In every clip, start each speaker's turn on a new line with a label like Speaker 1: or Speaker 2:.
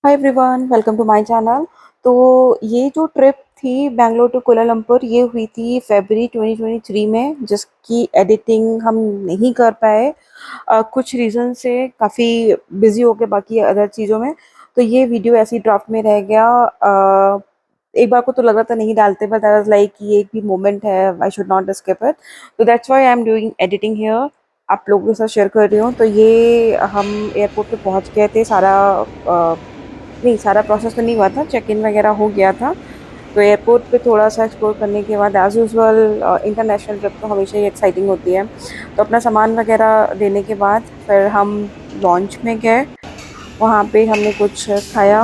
Speaker 1: Hi everyone, welcome to my channel. तो ये जो ट्रिप थी बेंगलोर टू कुआलालंपुर, ये हुई थी फरवरी 2023 में, जिसकी एडिटिंग हम नहीं कर पाए कुछ रीज़न से। काफ़ी बिजी हो गए बाकी अदर चीज़ों में। तो ये वीडियो ऐसी ड्राफ्ट में रह गया। एक बार को तो लग रहा था नहीं डालते, बट आई वाज लाइक ये एक भी मोमेंट है, I should not skip it. तो that's why I am doing editing here, आप लोगों के साथ शेयर कर रही हूँ। तो ये हम एयरपोर्ट पे पहुंच गए थे, सारा नहीं, सारा प्रोसेस तो नहीं हुआ था, चेक इन वगैरह हो गया था। तो एयरपोर्ट पे थोड़ा सा एक्सप्लोर करने के बाद, एज़ यूजुअल इंटरनेशनल ट्रिप तो हमेशा ही एक्साइटिंग होती है। तो अपना सामान वगैरह देने के बाद फिर हम लॉन्च में गए। वहाँ पे हमने कुछ खाया।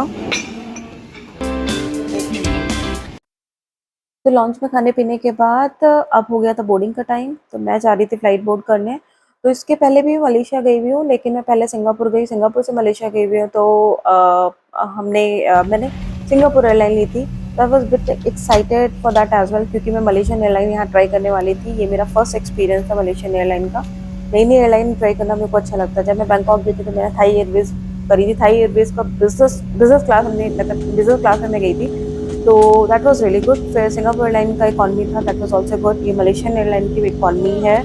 Speaker 1: तो लॉन्च में खाने पीने के बाद अब हो गया था बोर्डिंग का टाइम। तो मैं जा रही थी फ्लाइट बोर्ड करने। तो इसके पहले भी मलेशिया गई हुई हूँ, लेकिन मैं पहले सिंगापुर गई, सिंगापुर से मलेशिया गई हुई हूँ। तो मैंने सिंगापुर एयरलाइन ली थी। तो I was bit excited for that as well, क्योंकि मैं मलेशियन एयरलाइन यहाँ ट्राई करने वाली थी। ये मेरा फर्स्ट एक्सपीरियंस था मलेशियन एयरलाइन का। नई नई एयरलाइन ट्राई करना मेरे को अच्छा लगता है। जब मैं बैंकॉक गई थी तो मैंने थाई एयरवेज करी थी। थाई एयरवेज का बिजनेस क्लास हमने, मतलब बिजनेस क्लास में मैं गई थी। तो दैट वाज रियली गुड। फिर सिंगापुर एयरलाइन का इकॉनमी था, दैट वाज आल्सो गुड। ये मलेशियन एयरलाइन की इकॉनमी है।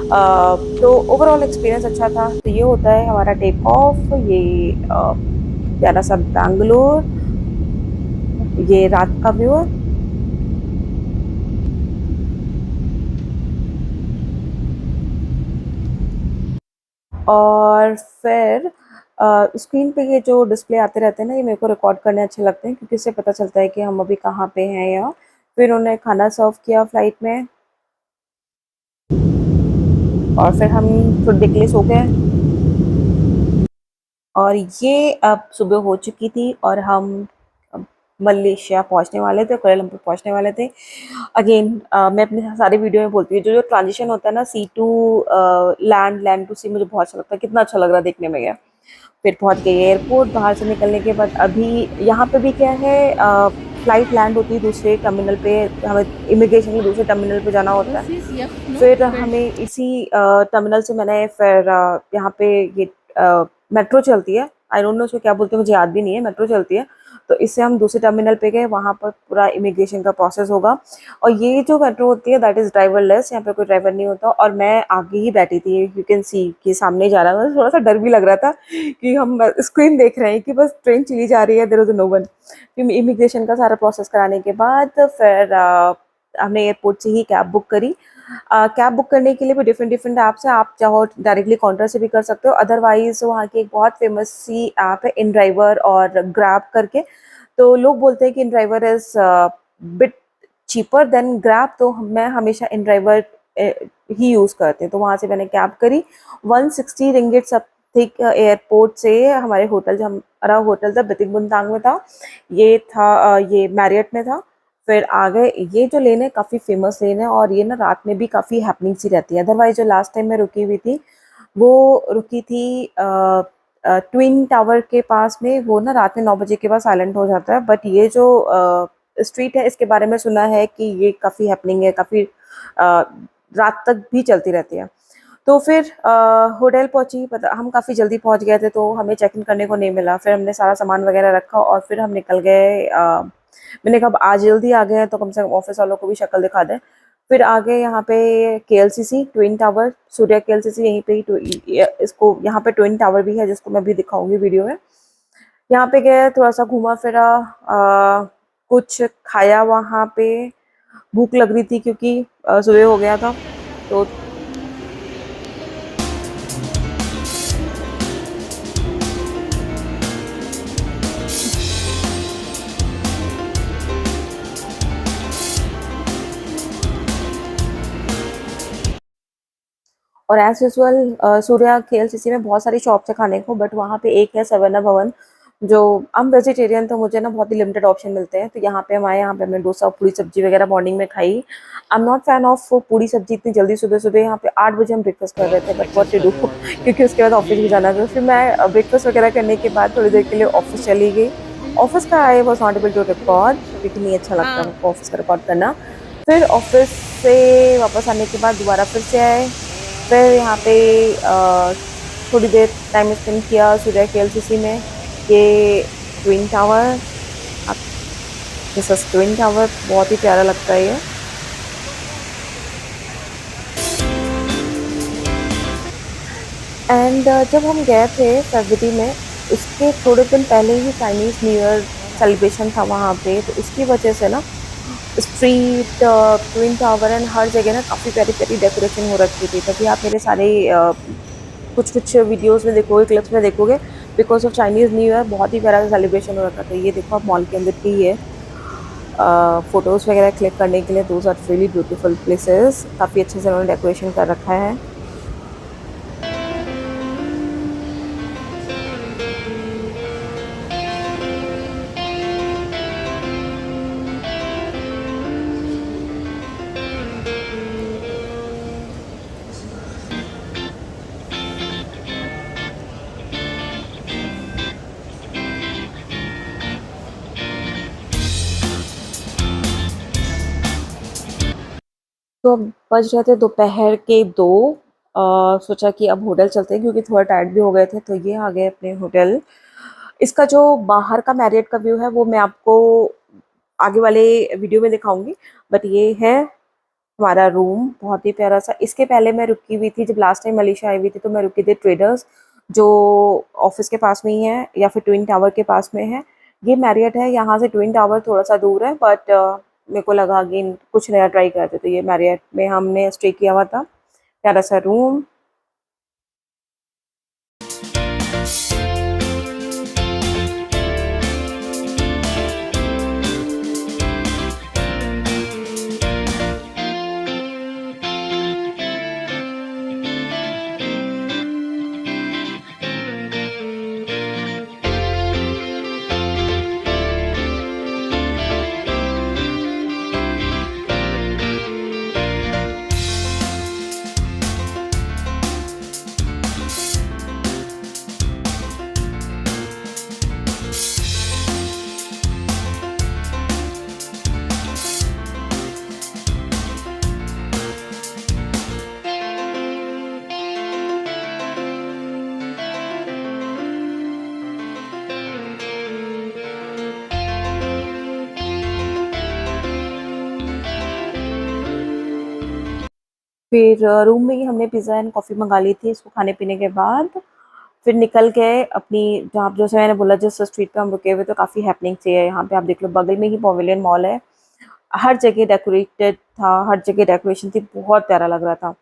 Speaker 1: तो ओवरऑल एक्सपीरियंस अच्छा था। तो ये होता है हमारा टेक ऑफ। ये प्यारा सा बैंगलोर, ये रात का व्यू है। और फिर स्क्रीन पे ये जो डिस्प्ले आते रहते हैं ना, ये मेरे को रिकॉर्ड करने अच्छे लगते हैं, क्योंकि इससे पता चलता है कि हम अभी कहाँ पे हैं। या फिर उन्होंने खाना सर्व किया फ्लाइट में, और फिर हम थोड़ी देर के लिए सो गए। और ये अब सुबह हो चुकी थी और हम मलेशिया पहुंचने वाले थे, कुआलालंपुर पहुंचने वाले थे। अगेन मैं अपने सारी वीडियो में बोलती हूँ, जो जो ट्रांजिशन होता है ना, सी टू लैंड, लैंड टू सी, मुझे बहुत अच्छा लगता है। कितना अच्छा लग रहा है देखने में। गया फिर पहुंच गए एयरपोर्ट। बाहर से निकलने के बाद अभी यहाँ पे भी क्या है, फ्लाइट लैंड होती है दूसरे टर्मिनल पे। हमें इमिग्रेशन के दूसरे टर्मिनल पे जाना होता है। फिर हमें इसी टर्मिनल से मैंने फिर यहाँ पे ये मेट्रो चलती है, आई डोंट नो उसको क्या बोलते हैं, मुझे याद भी नहीं है। मेट्रो चलती है, तो इससे हम दूसरे टर्मिनल पे गए। वहाँ पर पूरा इमिग्रेशन का प्रोसेस होगा। और ये जो मेट्रो होती है दैट इज़ ड्राइवरलेस, यहाँ पे कोई ड्राइवर नहीं होता। और मैं आगे ही बैठी थी, यू कैन सी कि सामने जा रहा है। मुझे थोड़ा सा डर भी लग रहा था कि हम स्क्रीन देख रहे हैं कि बस ट्रेन चली जा रही है, there is no one. Immigration का सारा प्रोसेस कराने के बाद फिर हमने एयरपोर्ट से ही कैब बुक करी। कैब बुक करने के लिए भी डिफरेंट डिफरेंट ऐप्स हैं। आप चाहो डायरेक्टली काउंटर से भी कर सकते हो, अदरवाइज वहाँ की एक बहुत फेमस सी ऐप है इन ड्राइवर और ग्रैब करके। तो लोग बोलते हैं कि inDriver is bit cheaper than Grab, तो मैं हमेशा इन ड्राइवर ही यूज़ करते हैं। तो वहाँ से मैंने कैब करी। 160 रिंगिट सब ठीक। एयरपोर्ट से हमारे होटल, जो हमारा होटल था बितिक बुनतांग में था, ये था ये मैरियट में था। फिर आ गए। ये जो लेन है काफ़ी फेमस लेन है, और ये ना रात में भी काफ़ी हैपनिंग सी रहती है। अदरवाइज जो लास्ट टाइम मैं रुकी हुई थी, वो रुकी थी ट्विन टावर के पास में। वो ना रात में 9 बजे के बाद साइलेंट हो जाता है। बट ये जो स्ट्रीट है, इसके बारे में सुना है कि ये काफ़ी हैपनिंग है, काफ़ी रात तक भी चलती रहती है। तो फिर होटल पहुंची, पता हम काफ़ी जल्दी पहुंच गए थे, तो हमें चेक इन करने को नहीं मिला। फिर हमने सारा सामान वगैरह रखा और फिर हम निकल गए। मैंने कहा अब आज जल्दी आ गए हैं तो कम से कम ऑफिस वालों को भी शक्ल दिखा दें। फिर आ गए यहाँ पे KLCC twin tower, Surya KLCC, यहीं पे ही इसको यहाँ पे ट्विन टावर भी है, जिसको मैं भी दिखाऊंगी वीडियो में। यहाँ पे गए, थोड़ा सा घूमा फिरा, कुछ खाया वहाँ पे। भूख लग रही थी क्योंकि सुबह हो गया था। तो और एज यूजल सूर्या केएलसीसी में बहुत सारी शॉप्स है खाने को, बट वहाँ पे एक है सवर्णा भवन। जो हम वेजिटेरियन, तो मुझे ना बहुत ही लिमिटेड ऑप्शन मिलते हैं। तो यहाँ पे हम आए, यहाँ पे हमने डोसा पूरी सब्जी वगैरह मॉर्निंग में खाई। I am not fan of पूरी सब्जी इतनी जल्दी सुबह सुबह। यहाँ पे 8 बजे हम ब्रेकफास्ट कर रहे थे, बट व्हाट टू डू क्योंकि उसके बाद ऑफिस भी जाना था। फिर मैं ब्रेकफास्ट वगैरह करने के बाद थोड़ी देर के लिए ऑफिस चली गई। ऑफिस का I was not able to record, क्योंकि नहीं अच्छा लगता मुझको ऑफिस का रिकॉर्ड करना। फिर ऑफिस से वापस आने के बाद दोबारा फिर से आए। फिर यहाँ पे थोड़ी देर टाइम स्पेंड किया सूर्या केएलसीसी में। ये ट्विन टावर। आप दिस इज ट्विन टावर, बहुत ही प्यारा लगता है ये। एंड जब हम गए थे फरवरी में, उसके थोड़े दिन पहले ही चाइनीज़ न्यू ईयर सेलिब्रेशन था वहाँ पे, तो उसकी वजह से ना स्ट्रीट, ट्विन टावर एंड हर जगह ना काफ़ी प्यारी प्यारी डेकोरेशन हो रखी थी। तभी आप मेरे सारे कुछ कुछ वीडियोस में देखोगे, क्लिप्स में देखोगे, because of Chinese new year बहुत ही प्यारा सेलिब्रेशन हो रखा था। ये देखो आप, मॉल के अंदर की है, फ़ोटोज़ वगैरह क्लिक करने के लिए। Those are really beautiful places, काफ़ी अच्छे से उन्होंने डेकोरेशन कर रखा है। तो अब बज रहे थे दोपहर के 2। सोचा कि अब होटल चलते हैं क्योंकि थोड़ा टायर्ड भी हो गए थे, तो ये आ गए अपने होटल। इसका जो बाहर का मैरियट का व्यू है वो मैं आपको आगे वाले वीडियो में दिखाऊंगी, बट ये है हमारा रूम, बहुत ही प्यारा सा। इसके पहले मैं रुकी हुई थी, जब लास्ट टाइम मलेशिया आई हुई थी तो मैं रुकी थी ट्रेडर्स, जो ऑफिस के पास में ही है या फिर ट्विन टावर के पास में है। ये मैरियट है, यहाँ से ट्विन टावर थोड़ा सा दूर है, बट मेरे को लगा अगेन कुछ नया ट्राई करते, तो ये मैरियट में हमने स्टे किया हुआ था। प्यारा सा रूम। फिर रूम में ही हमने पिज़्ज़ा एंड कॉफ़ी मंगा ली थी। इसको खाने पीने के बाद फिर निकल गए अपनी, जहाँ जैसे मैंने बोला जिस स्ट्रीट पे हम रुके हुए, तो काफ़ी हैपनिंग चाहिए यहाँ पे। आप देख लो, बगल में ही पवेलियन मॉल है, हर जगह डेकोरेटेड था, हर जगह डेकोरेशन थी, बहुत प्यारा लग रहा था।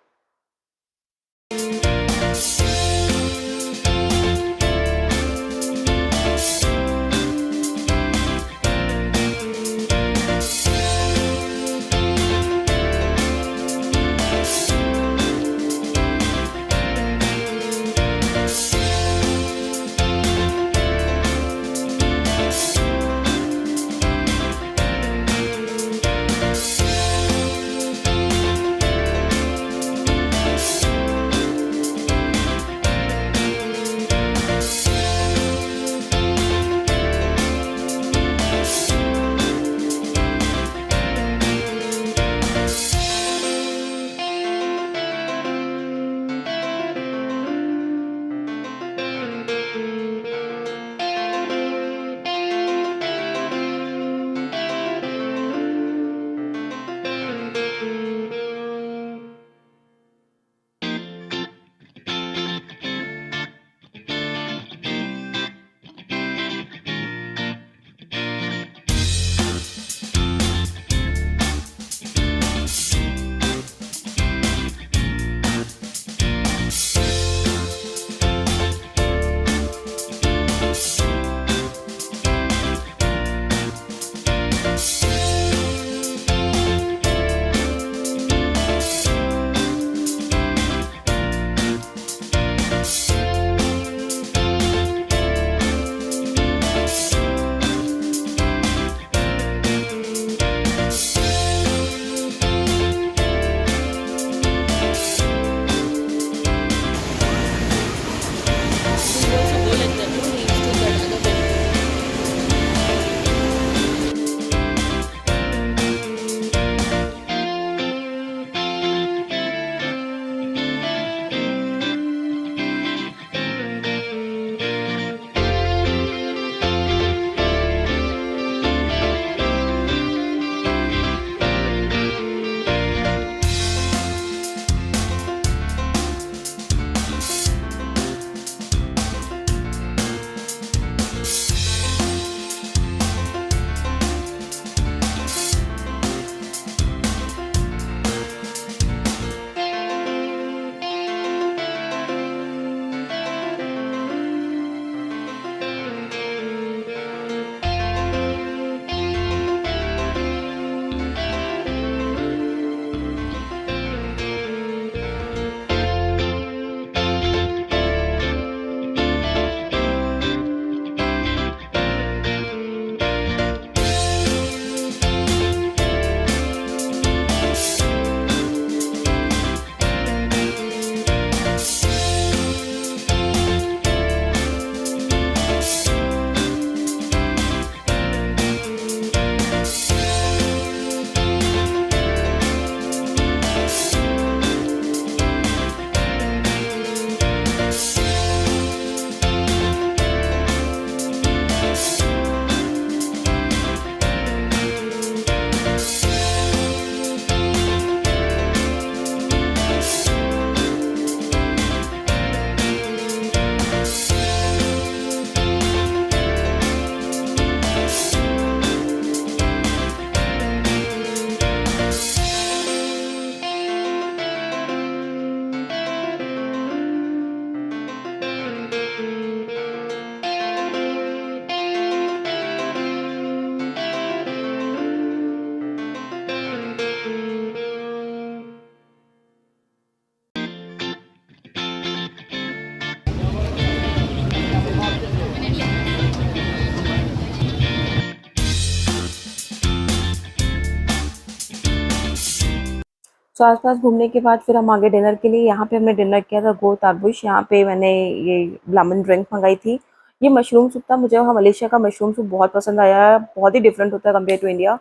Speaker 1: सो आस-पास घूमने के बाद फिर हम आगे डिनर के लिए, यहाँ पे हमने डिनर किया था गो तारबुश। यहाँ पे मैंने ये लेमन ड्रिंक मँगाई थी। ये मशरूम सूप था, मुझे वहाँ मलेशिया का मशरूम सूप बहुत पसंद आया, बहुत ही डिफरेंट होता है कंपेयर टू इंडिया।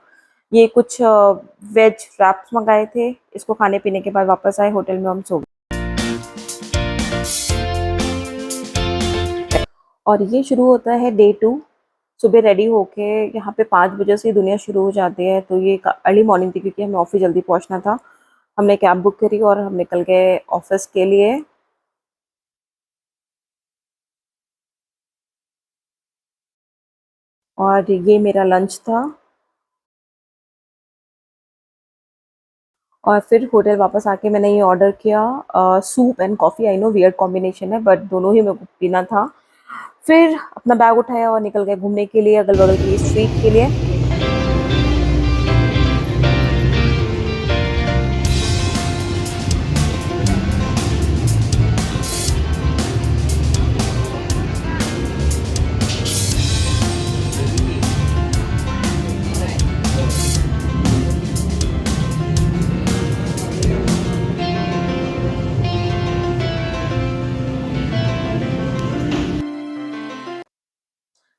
Speaker 1: ये कुछ वेज रैप्स मँगाए थे, इसको खाने-पीने के बाद वापस आए होटल में, हम सो गए। और ये शुरू होता है डे 2। सुबह रेडी होके यहाँ पे 5 बजे से ही दुनिया शुरू हो जाती है, तो ये अर्ली मॉर्निंग थी क्योंकि हमें ऑफिस जल्दी पहुँचना था। हमने कैब बुक करी और हम निकल गए ऑफिस के लिए। और ये मेरा लंच था। और फिर होटल वापस आके मैंने ये ऑर्डर किया, soup and coffee. I know weird combination है, बट दोनों ही मेरे को पीना था। फिर अपना बैग उठाया और निकल गए घूमने के लिए अगल-बगल की स्ट्रीट के लिए।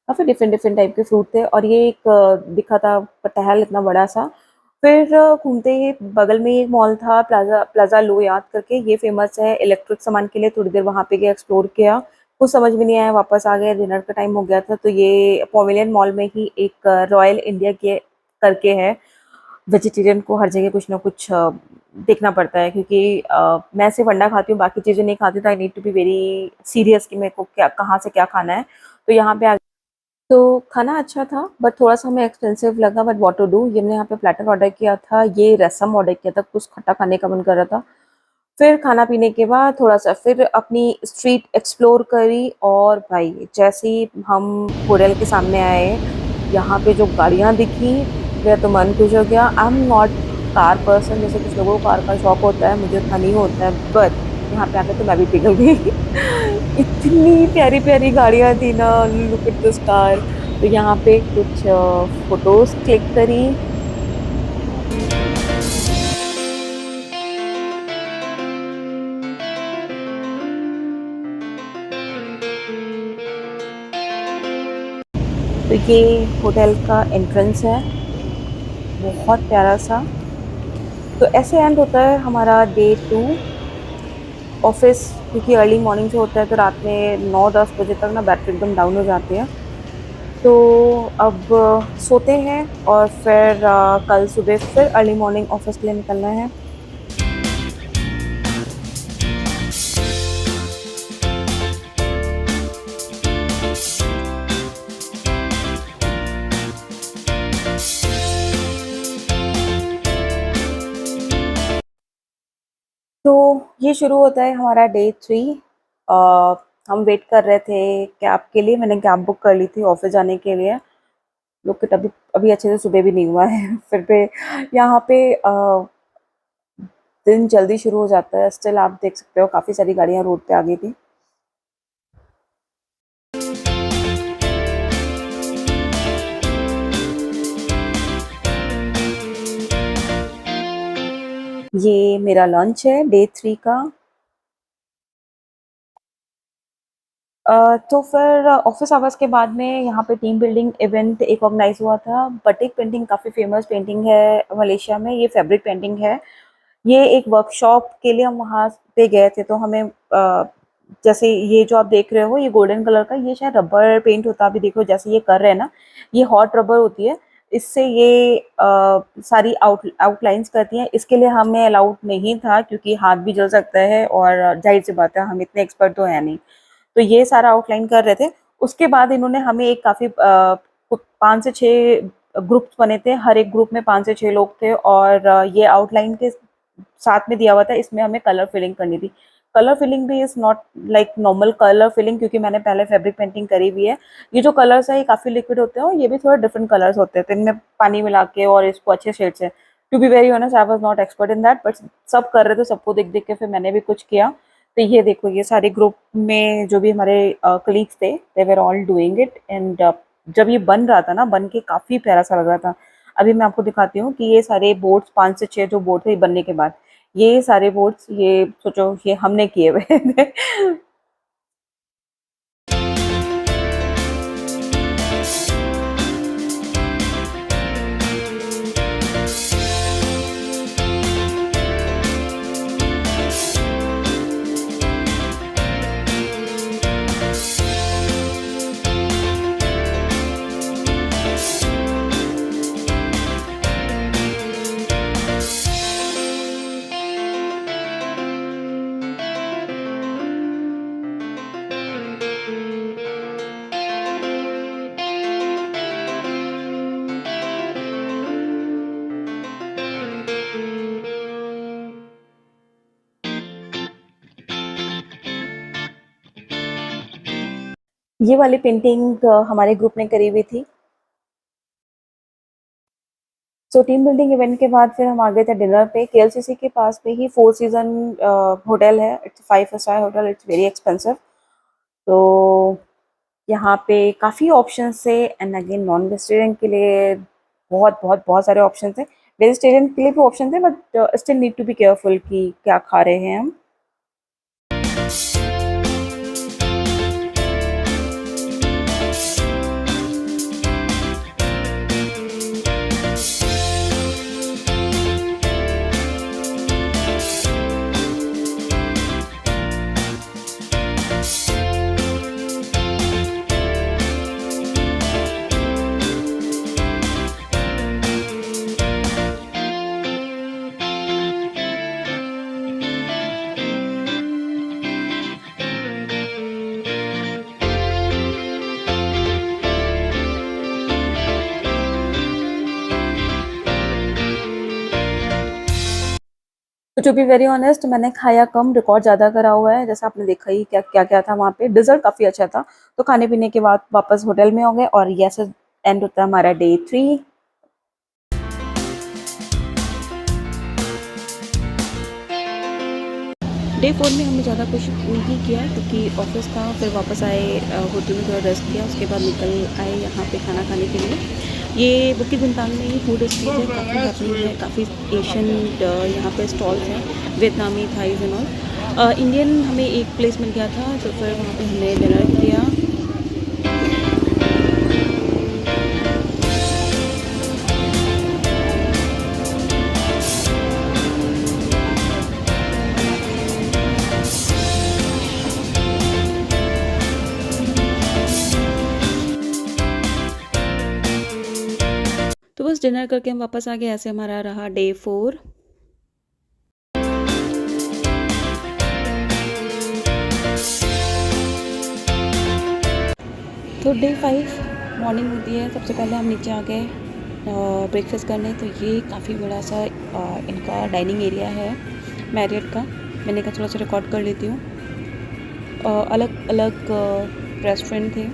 Speaker 1: काफ़ी डिफरेंट डिफरेंट टाइप के फ्रूट थे और ये एक दिखा था कटहल इतना बड़ा सा। फिर घूमते ही बगल में ही एक मॉल था, प्लाज़ा प्लाज़ा लोयाद करके, ये फ़ेमस है इलेक्ट्रिक सामान के लिए। थोड़ी देर वहाँ पे गए, एक्सप्लोर किया, कुछ समझ में नहीं आया, वापस आ गए, डिनर का टाइम हो गया था। तो ये पवेलियन मॉल में ही एक रॉयल इंडिया के करके है। वेजिटेरियन को हर जगह कुछ ना कुछ देखना पड़ता है क्योंकि मैं सिर्फ़ अंडा खाती हूँ, बाकी चीज़ें नहीं खाती, तो I need to be very serious कि मेरे को क्या कहाँ से क्या खाना है। तो यहाँ पे तो खाना अच्छा था बट थोड़ा-सा हमें एक्सपेंसिव लगा, बट व्हाट टू डू। ये हमने यहाँ पे प्लैटर ऑर्डर किया था, ये रसम ऑर्डर किया था, कुछ खट्टा खाने का मन कर रहा था। फिर खाना-पीने के बाद थोड़ा-सा फिर अपनी स्ट्रीट एक्सप्लोर करी और भाई जैसे ही हम होटल के सामने आए, यहाँ पे जो गाड़ियाँ दिखी, मेरा तो मन खुश हो गया। I am not car person, जैसे कुछ लोगों को कार का शौक होता है, मुझे उतना नहीं होता है, बट यहाँ पे आके तो मैं भी पिघल गई। इतनी प्यारी-प्यारी गाड़ियाँ थी ना, लुक एट दिस कार। तो यहाँ पे कुछ फ़ोटोज़ क्लिक करी। तो ये होटल का एंट्रेंस है, बहुत प्यारा-सा। तो ऐसे एंड होता है हमारा डे 2 ऑफ़िस, क्योंकि अर्ली मॉर्निंग से होता है तो रात में 9-10 बजे तक ना बैटरी एकदम डाउन हो जाती है। तो अब सोते हैं और फिर कल सुबह फिर अर्ली मॉर्निंग ऑफ़िस के लिए निकलना है। तो ये शुरू होता है हमारा डे 3। अ, हम वेट कर रहे थे कैब के लिए, मैंने कैब बुक कर ली थी ऑफ़िस जाने के लिए। लोग के तभी अभी अच्छे से सुबह भी नहीं हुआ है। फिर पे यहाँ पे दिन जल्दी शुरू हो जाता है। स्टिल आप देख सकते हो काफ़ी सारी गाड़ियाँ रोड पे आ गई थी। ये मेरा लंच है डे 3 का। तो फिर ऑफ़िस आवर्स के बाद में यहाँ पे टीम बिल्डिंग इवेंट एक ऑर्गेनाइज़ हुआ था। बटिक पेंटिंग काफ़ी फ़ेमस पेंटिंग है मलेशिया में, ये फैब्रिक पेंटिंग है। ये एक वर्कशॉप के लिए हम वहाँ पे गए थे, तो हमें जैसे ये जो आप देख रहे हो ये गोल्डन कलर का, ये शायद रबर पेंट होता है। अभी देखो जैसे ये कर रहे हैं ना, ये हॉट रबर होती है, इससे ये सारी आउटलाइंस करती हैं। इसके लिए हमें अलाउड नहीं था क्योंकि हाथ भी जल सकता है और ज़ाहिर-सी बात है हम इतने एक्सपर्ट तो हैं नहीं। तो ये सारा आउटलाइन कर रहे थे। उसके बाद इन्होंने हमें एक काफ़ी 5 से 6 ग्रुप्स बने थे, हर एक ग्रुप में 5 से 6 लोग थे और ये आउटलाइन के साथ में दिया हुआ था, इसमें हमें कलर फिलिंग करनी थी। कलर फिलिंग भी is not like normal colour filling, क्योंकि मैंने पहले फैब्रिक पेंटिंग करी हुई है। ये जो कलर्स हैं ये काफ़ी लिक्विड होते हैं और ये भी थोड़े डिफरेंट कलर्स होते हैं, तो इनमें पानी मिला के और इसको अच्छे शेड से, to be very honest I was not expert in that, but सब कर रहे थे, सबको देख-देख के फिर मैंने भी कुछ किया। तो ये देखो ये सारे ग्रुप में जो भी हमारे कलीग्स थे, they were all doing it and जब ये बन रहा था ना, बन के काफ़ी प्यारा सा लग रहा था। अभी मैं आपको दिखाती हूँ कि ये सारे बोर्ड्स 5 से 6 जो बोर्ड थे बनने के बाद, ये सारे बोर्ड्स ये सोचो ये हमने किए हुए थे। ये वाली पेंटिंग हमारे ग्रुप ने करी हुई थी। सो टीम बिल्डिंग इवेंट के बाद फिर हम आ गए थे डिनर पे। केएलसीसी के पास में ही फोर सीजन होटल है। It's 5 star hotel, it's very expensive. तो यहाँ पे काफ़ी ऑप्शंस थे एंड अगेन नॉन वेजिटेरियन के लिए बहुत बहुत बहुत सारे ऑप्शन थे। वेजिटेरियन के लिए भी ऑप्शन थे but still need to be careful कि क्या खा रहे हैं हम। तो टू बी वेरी ऑनेस्ट मैंने खाया कम, रिकॉर्ड ज़्यादा करा हुआ है। जैसा आपने देखा ही क्या क्या क्या था वहाँ पे। डिज़र्ट काफ़ी अच्छा था। तो खाने पीने के बाद वापस होटल में हो गए और यस एंड होता है हमारा डे 3। डे 4 में हमने ज़्यादा कुछ नहीं किया क्योंकि ऑफिस था। फिर वापस आए, होटल में थोड़ा रेस्ट किया, उसके बाद निकल आए यहाँ पे खाना खाने के लिए। ये बुकित बिंतांग में ही फूड स्ट्रीट है, काफ़ी हैपनिंग है, काफ़ी एशियन यहाँ पे स्टॉल्स हैं, वियतनामी, थाईज एंड ऑल। इंडियन हमें एक प्लेस मिल गया था तो फिर वहाँ पे हमने डिनर किया। तो बस डिनर करके हम वापस आ गए। ऐसे हमारा रहा डे 4। तो डे 5 मॉर्निंग होती है। सबसे पहले हम नीचे आ गए ब्रेकफास्ट करने। तो ये काफ़ी बड़ा सा इनका डाइनिंग एरिया है मैरियट का। मैंने कहा थोड़ा सा रिकॉर्ड कर लेती हूँ। अलग अलग रेस्टोरेंट थे।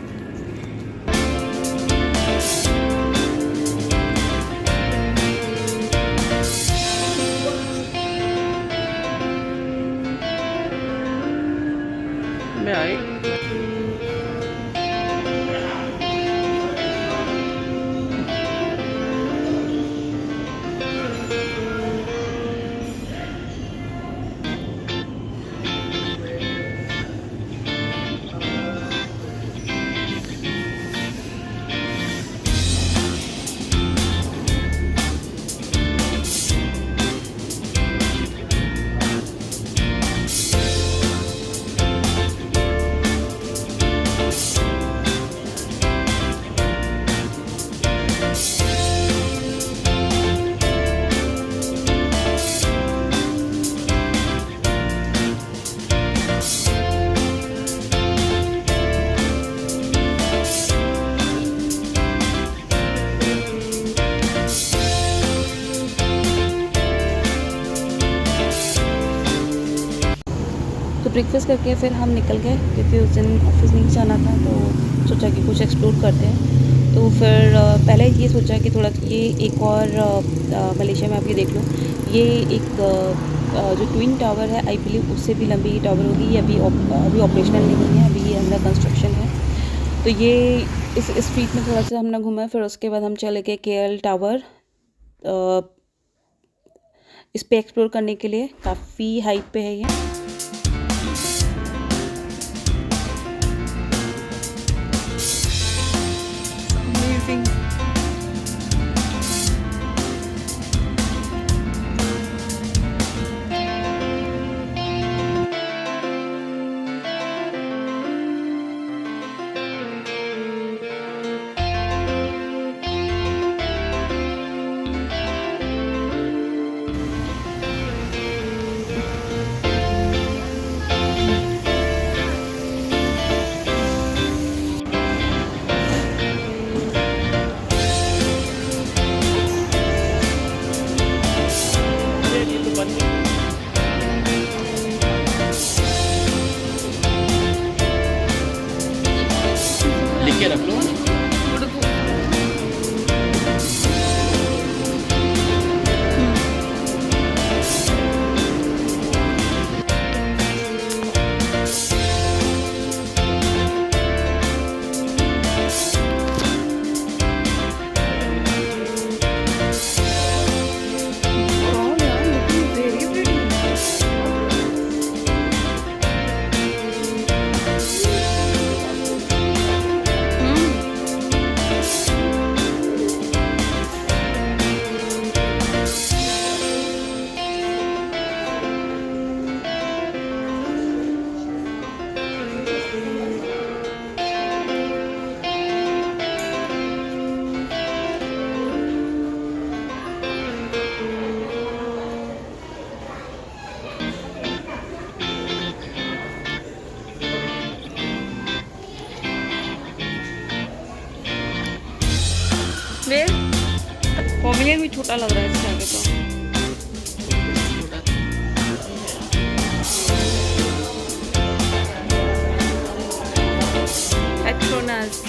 Speaker 1: तो ब्रेकफास्ट करके फिर हम निकल गए क्योंकि उस दिन ऑफिस नहीं जाना था। तो सोचा कि कुछ एक्सप्लोर करते हैं। तो फिर पहले ये सोचा कि थोड़ा ये एक और मलेशिया में आप ये देख लो, ये एक जो ट्विन टावर है आई बिलीव उससे भी लंबी टावर होगी। ये अभी ऑपरेशनल नहीं है, अभी ये अंडर कंस्ट्रक्शन है। तो ये इस स्ट्रीट में थोड़ा सा हमने घूमा। फिर उसके बाद हम चले गए KL टावर। इस पे एक्सप्लोर करने के लिए काफ़ी हाइप पे है ये। अमेजिंग।
Speaker 2: लिख के रख लो।
Speaker 1: वे पवेलियन भी छोटा लग रहा है इससे आगे तो। पेट्रोनास।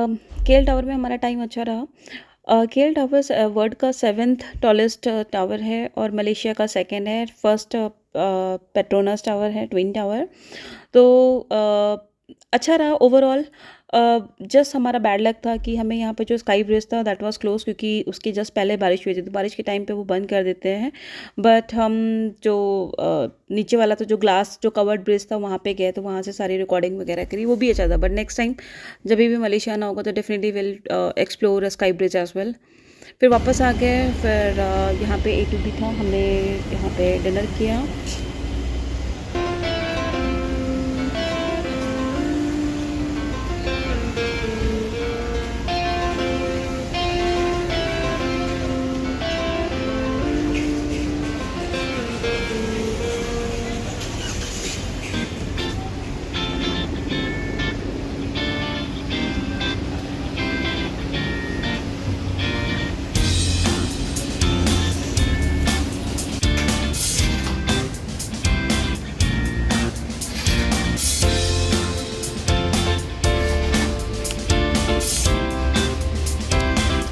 Speaker 1: केएल टावर में हमारा टाइम अच्छा रहा। केएल टावर्स वर्ल्ड का 7th टॉलेस्ट टावर है और मलेशिया का सेकंड है। फर्स्ट पेट्रोनस टावर है, ट्विन टावर। तो अच्छा रहा ओवरऑल। जस्ट हमारा बैड लक था कि हमें यहाँ पे जो स्काई ब्रिज था दैट वाज क्लोज, क्योंकि उसके जस्ट पहले बारिश हुई थी, तो बारिश के टाइम पे वो बंद कर देते हैं। बट हम जो नीचे वाला तो जो ग्लास जो कवर्ड ब्रिज था वहाँ पे गए, तो वहाँ से सारी रिकॉर्डिंग वगैरह करी, वो भी अच्छा था। बट नेक्स्ट टाइम जब भी मलेशिया आना होगा तो definitely will explore sky bridge as well. फिर वापस आ गए। फिर यहाँ पे A2B था, हमने यहाँ पे डिनर किया।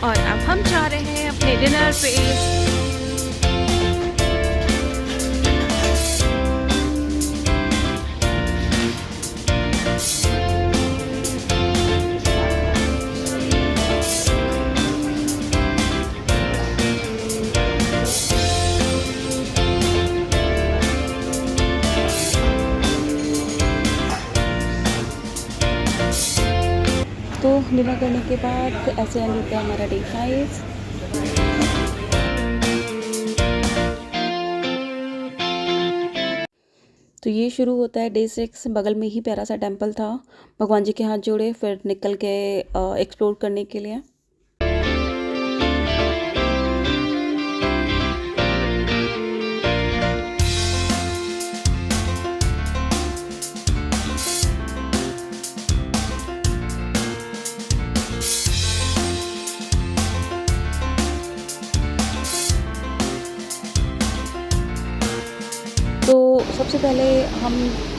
Speaker 1: और अब हम जा रहे हैं अपने डिनर पे। तो डिनर करने के बाद ऐसे एंड होता है हमारा डे 5। तो ये शुरू होता है डे 6। बगल में ही प्यारा सा टेम्पल था, भगवान जी के हाथ जोड़े, फिर निकल के एक्सप्लोर करने के लिए। तो सबसे पहले हम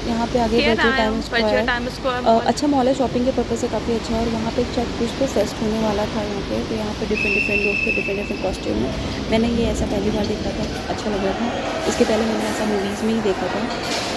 Speaker 1: यहाँ पे आगे वर्चुअल टाइम स्क्वायर। अच्छा मॉल है, शॉपिंग के पर्पज़ से काफ़ी अच्छा है। और वहाँ पे एक चेक कुछ तो फेस्ट होने वाला था यहाँ पे, तो यहाँ पे डिफरेंट लोग थे, डिफरेंट कॉस्ट्यूम में। मैंने ये ऐसा पहली बार देखा था, अच्छा लग रहा था। इसके पहले मैंने ऐसा मूवीज़ में ही देखा था।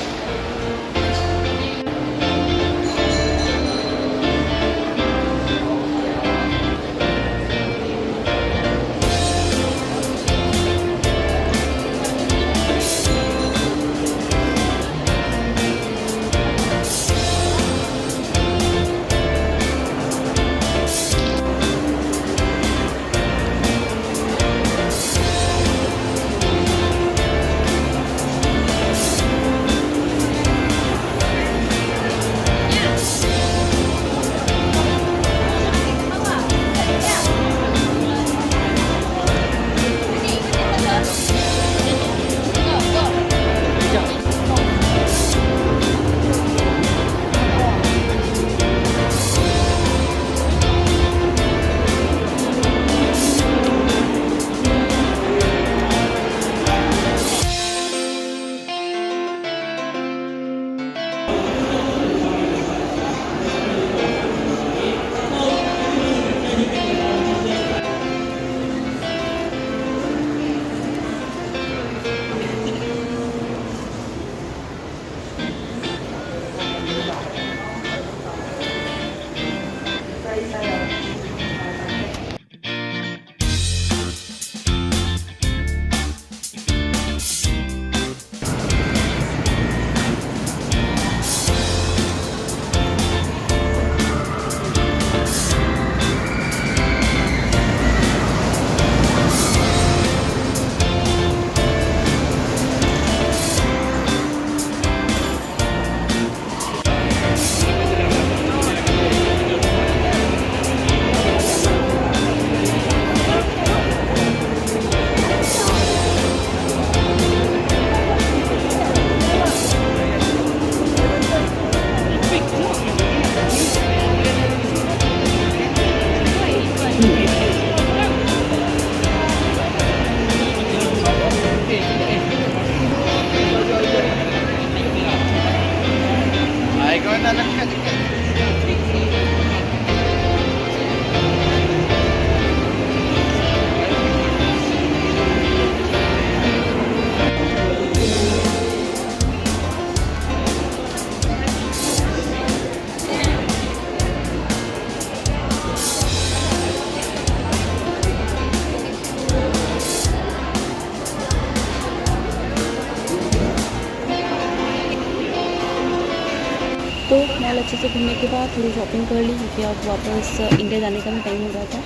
Speaker 1: मॉल अच्छे से घूमने के बाद थोड़ी शॉपिंग कर ली, क्योंकि अब वापस इंडिया जाने का भी टाइम हो रहा था।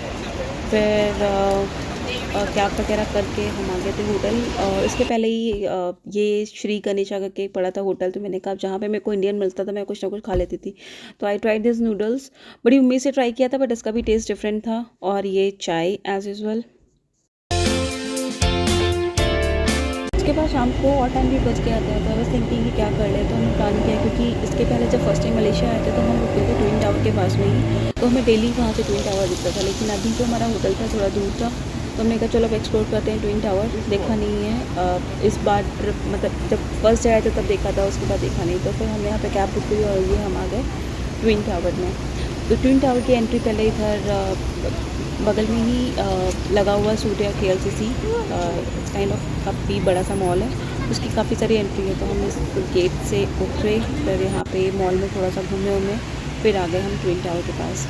Speaker 1: फिर कैब वगैरह करके हम आ गए थे होटल। इसके पहले ही ये श्री गणेशा करके पड़ा था होटल, तो मैंने कहा जहाँ पे मेरे को इंडियन मिलता था मैं कुछ ना कुछ खा लेती थी। तो आई ट्राई दिस नूडल्स, बड़ी उम्मीद से ट्राई किया था, बट इसका भी टेस्ट डिफरेंट था। और ये चाय एज यूजल। उसके बाद शाम को और टाइम भी बच गया था, तो बस थिंकिंग कि क्या कर ले, तो हमने प्लान किया, क्योंकि इसके पहले जब फर्स्ट टाइम मलेशिया आए थे तो हम रुके थे ट्विन टावर के पास में ही, तो हमें डेली वहाँ से ट्विन टावर दिखता था। लेकिन अभी जो हमारा होटल था थोड़ा दूर था, तो हमने कहा चलो अब एक्सप्लोर करते हैं। ट्विन टावर देखा नहीं है इस बार, मतलब जब फर्स्ट आए थे तब देखा था, उसके बाद देखा नहीं। तो फिर हमने यहाँ पे कैब बुक की और ये हम आ गए ट्विन टावर में। तो ट्विन टावर की एंट्री पहले इधर बगल में ही लगा हुआ Surya KLCC, it's kind of काफ़ी बड़ा सा मॉल है, उसकी काफ़ी सारी एंट्री है। तो हम इस गेट से उतरे, फिर यहाँ पे मॉल में थोड़ा सा घूमे उमे, फिर आ गए हम ट्विन टावर के पास।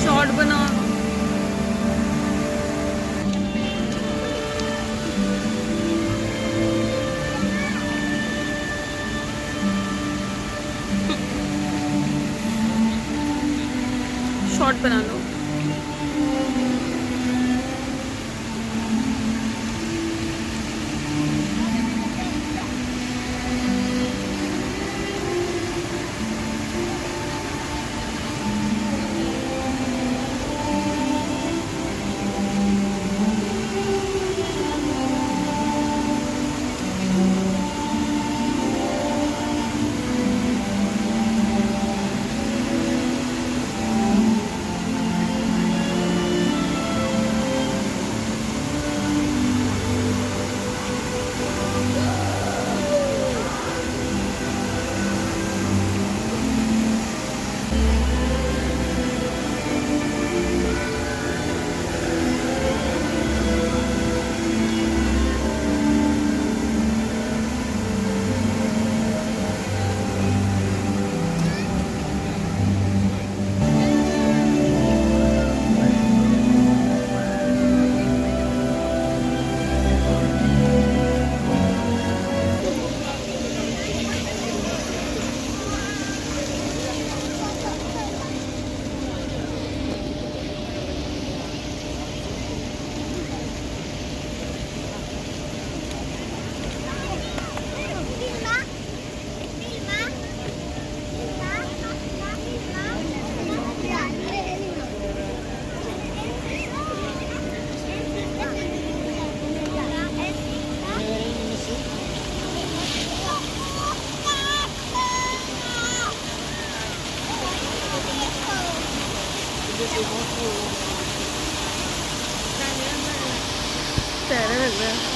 Speaker 1: शॉर्ट बना। शॉर्ट बना लो। प्यारा लग रहा है।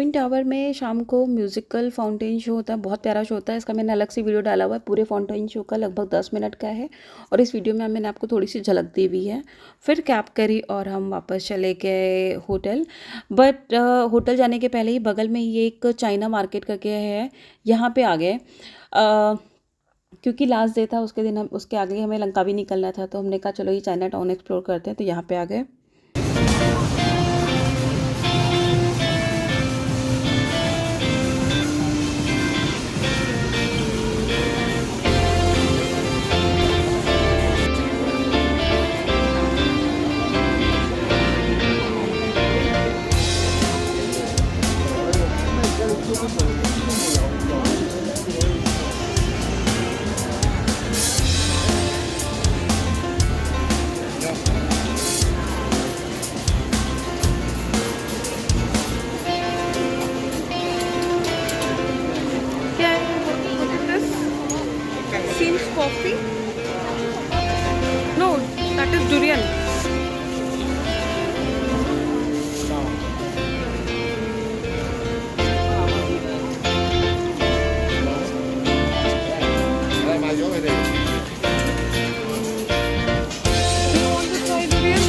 Speaker 1: ट्विन टावर में शाम को म्यूज़िकल फाउंटेन शो होता है, बहुत प्यारा शो होता है। इसका मैंने अलग से वीडियो डाला हुआ है, पूरे फाउंटेन शो का लगभग 10 मिनट का है और इस वीडियो में मैंने आपको थोड़ी सी झलक दी हुई है। फिर कैब करी और हम वापस चले गए होटल। बट होटल जाने के पहले ही बगल में ही एक चाइना मार्केट करके है, यहाँ पे आ गए। क्योंकि लास्ट डे था उसके दिन, हम उसके आगे हमें लंका भी निकलना था, तो हमने कहा चलो ये चाइना टाउन एक्सप्लोर करते हैं, तो यहाँ पे आ गए। क्या है? What is this? Seems coffee? No, that is durian. You want to try durian?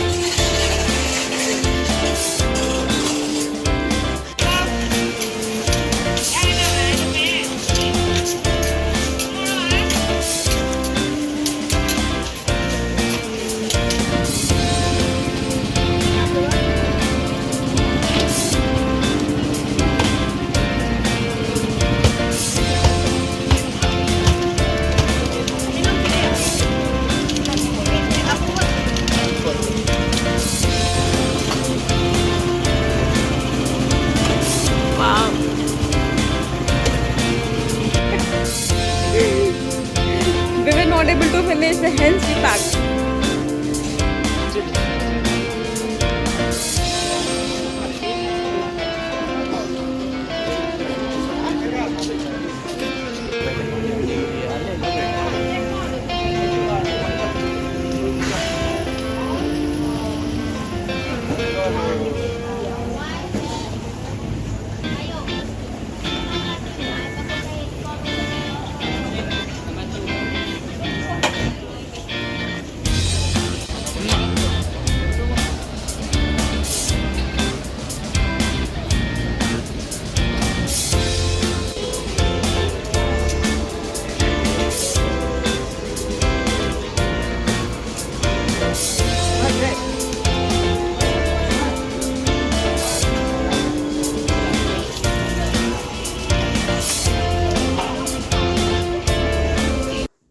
Speaker 1: Wow. We were not able to finish, hence we packed.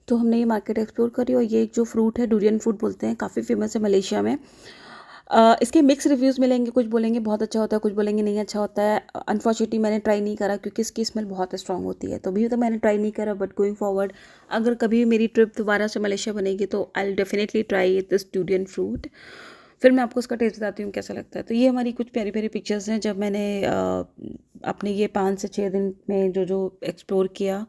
Speaker 1: तो हमने ये मार्केट एक्सप्लोर करी और ये जो फ्रूट है डुरियन फ्रूट बोलते हैं, काफ़ी फेमस है मलेशिया में। इसके मिक्स रिव्यूज़ मिलेंगे, कुछ बोलेंगे बहुत अच्छा होता है, कुछ बोलेंगे नहीं अच्छा होता है। अनफॉर्चुनेटली मैंने ट्राई नहीं करा क्योंकि इसकी स्मेल बहुत स्ट्रांग होती है, तो अभी तो मैंने ट्राई नहीं करा। बट गोइंग फॉरवर्ड अगर कभी मेरी ट्रिप दोबारा से मलेशिया बनेगी तो I will definitely try this durian fruit. फिर मैं आपको उसका टेस्ट बताती हूँ कैसा लगता है। तो ये हमारी कुछ प्यारी प्यारी पिक्चर्स हैं जब मैंने अपने ये 5 से 6 दिन में जो एक्सप्लोर किया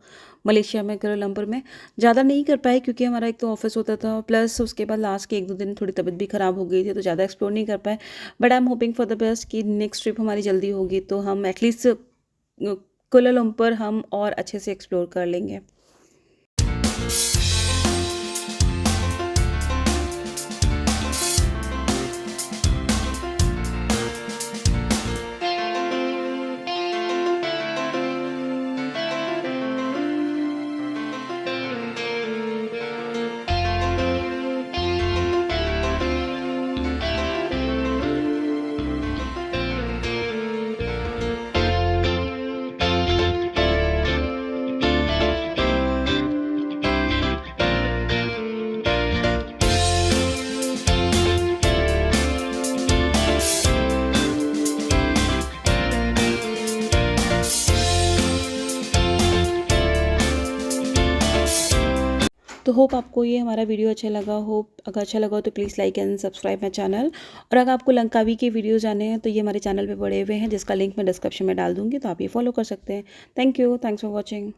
Speaker 1: मलेशिया में, कुआलालंपुर में। ज़्यादा नहीं कर पाए क्योंकि हमारा एक तो ऑफिस होता था, प्लस उसके बाद लास्ट के 1-2 दिन थोड़ी तबीयत भी ख़राब हो गई थी, तो ज़्यादा एक्सप्लोर नहीं कर पाए। But I am hoping for the best कि नेक्स्ट ट्रिप हमारी जल्दी होगी तो हम एटलीस्ट कुआलालंपुर हम और अच्छे से एक्सप्लोर कर लेंगे। तो होप आपको ये हमारा वीडियो अच्छा लगा हो। अगर अच्छा लगा हो तो please like and subscribe my channel. और अगर आपको लंकावी के वीडियो जाने हैं तो ये हमारे चैनल पे पड़े हुए हैं, जिसका लिंक मैं डिस्क्रिप्शन में डाल दूँगी, तो आप ये फॉलो कर सकते हैं। Thank you, thanks for watching.